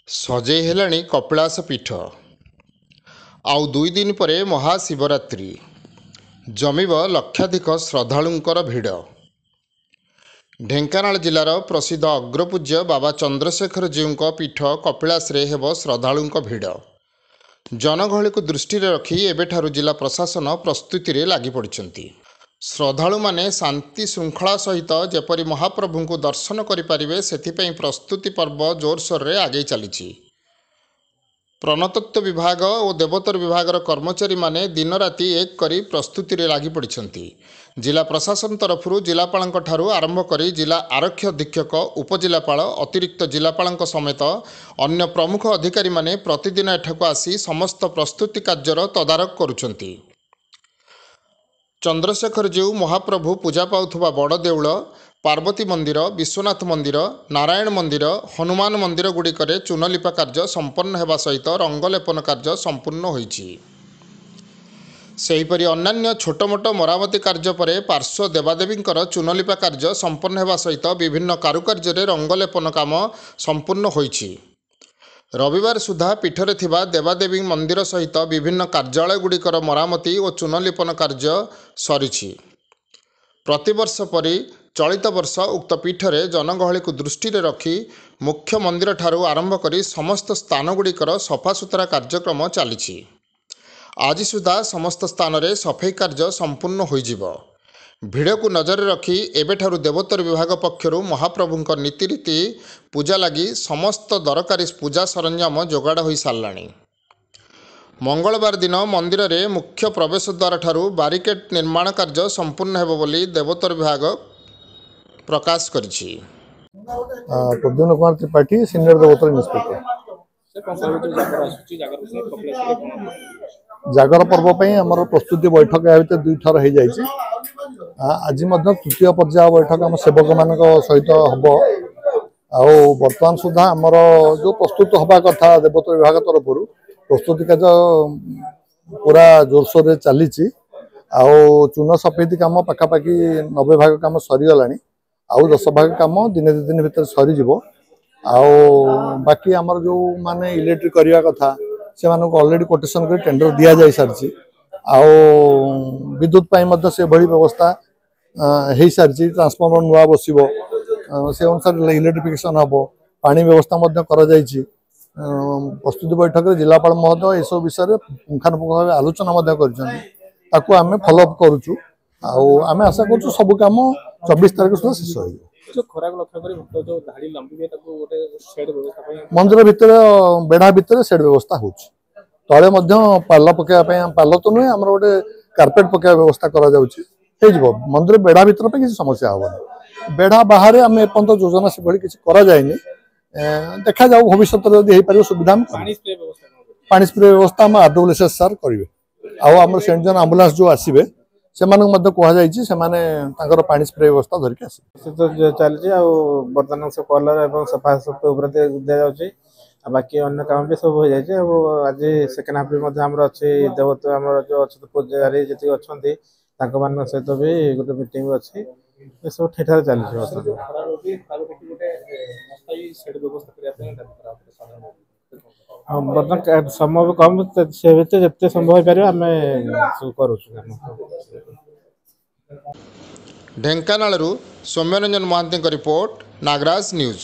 सजई हेलाणी कपिलास पीठ आउ 2 दिन पर महाशिवरात्रि जमिब लक्षाधिक श्रद्धालुंकर भिड़। ढेंकानाल जिलार प्रसिद्ध अग्रपूज्य बाबा चंद्रशेखर जीउंक पीठ कपिलास रे हेब श्रद्धालुंक भिड़। जनगहली को दृष्टि रखी एबेठारु जिला प्रशासन प्रस्तुति रे लागि पड़िछंती। श्रद्धालु माने शांति श्रृंखला सहित जेपरी महाप्रभु को दर्शन करिपारिबे सेथिपई प्रस्तुति पर्व जोरसोर रे आगे चलीछि। प्रत्नतत्व विभाग और देवोत्तर विभाग कर्मचारी माने दिन राति एक करी प्रस्तुति रे लागि पड़िछंती। जिला प्रशासन तरफरु जिलापालक ठारू आरंभ करी जिला आरक्षी अधीक्षक उपजिलापाल अतिरिक्त जिलापालक समेत अन्य प्रमुख अधिकारी माने प्रतिदिन एठाकु आसी समस्त प्रस्तुति कार्यर तदारक करुछंती। चंद्रशेखर जीउ महाप्रभु पूजा पाउथुबा बड़ देउल, पार्वती मंदिर, विश्वनाथ मंदिर, नारायण मंदिर, हनुमान मंदिर गुड़िकरे चूनलिपा कार्य संपन्न हेबा सहित रंगलेपन कार्य संपूर्ण होईछि। सेहीपरि अन्यान्य छोटमोट मरामती कार्य पर पार्श्व देवादेवींकर चूनलिपा कार्य संपन्न हेबा सहित विभिन्न कारुकार्य रंगलेपन काम संपूर्ण होईछि। रविवार सुधा पीठरे थिबा देवादेवी मंदिर सहित विभिन्न कार्यालय गुड़िकर मरामती और चूनलिपन कार्य सरीछि। प्रतिवर्ष परि चलित वर्ष उक्त पीठरे जनगहली को दृष्टि रखी मुख्य मंदिर ठारू आरंभ करी समस्त स्थान गुड़िकर सफासुतरा कार्यक्रम चलीछि। आज सुधा समस्त स्थान रे सफाई कार्य संपूर्ण होइजिबो। भिड़ को नजर रखी एबेठारु देवोत्तर विभाग पक्षरु महाप्रभुंक नीतिरीति पूजा लगी समस्त दरकारी पूजा सरंजाम जोगाड़ हो साराणी। मंगलवार दिन मंदिर रे मुख्य प्रवेश द्वार ठारू बारिकेड निर्माण कार्य संपूर्ण हेबो बोली देवोत्तर विभाग प्रकाश करिछि। प्रद्युम्न कुमार त्रिपाठी सीनियर देवोत्तर इंस्पेक्टर। जागर पर्व पे आमर प्रस्तुति बैठक या दुई थर हो जाइए। आज तृतीय पर्याय बैठक आम सेवक मान सहित हम बर्तमान सुधा आमर जो प्रस्तुत हवा कथा देवोत्तर विभाग तरफ प्रस्तुति कार्य पूरा जोरसोर चली। चून सफेदी काम पखापाखि 90 भाग काम सरीगला। आउ 10 भाग काम दिने 2 दिन भितर सरीज। बाकी आमर जो माने इलेक्ट्रिक करने कथा से ऑलरेडी कोटेशन कर टेंडर दि जा सारी। विद्युत से भली व्यवस्था हो सारी। ट्रांसफॉर्मर नुआ बस से अनुसार इलेक्ट्रिफिकेशन हम पानी व्यवस्था कर। प्रस्तुति बैठक में जिलापाल महोदय यह विषय पुंखानुपुंख भाव आलोचना कर फॉलोअप करुचु। आम आशा कर सब कम 24 तारीख सुधा शेष हो। मंदिर भितर बेढ़ा भितर सेड व्यवस्था हो तले पाल पकड़ा पाल तो नुहे आम गोटे कार्पेट पकड़ा व्यवस्था कर मंदिर बेढ़ा भीतर किसी समस्या हम बेढ़ा बाहर आम एपर्त योजना से भाई किसी कराएनि। देखा जाऊ भविष्य हो सुविधा पानी स्प्रे व्यवस्था आम आरडब्ल्यूएसएस सार करेंगे। आम सेंट जॉन आंबुलांस जो आसवे से कहु पानी स्प्रे व्यवस्था धरिक आस चलती। बर्तमान सब कलर और सफा सफाई दि जाऊँगी। बाकी अन्य काम भी सब हो जाए। आज सेकेंड हाफ में अच्छे देवता आम जो अच्छे पूजारी जी अच्छा सहित भी गोटे मीटिंग अच्छी सब ठीक ठाक चलती। बर्तमान समय भी कम से जिते संभव हो पार आम कर। ढेंकानालरू सौम्यरंजन महांती रिपोर्ट, नागराज न्यूज।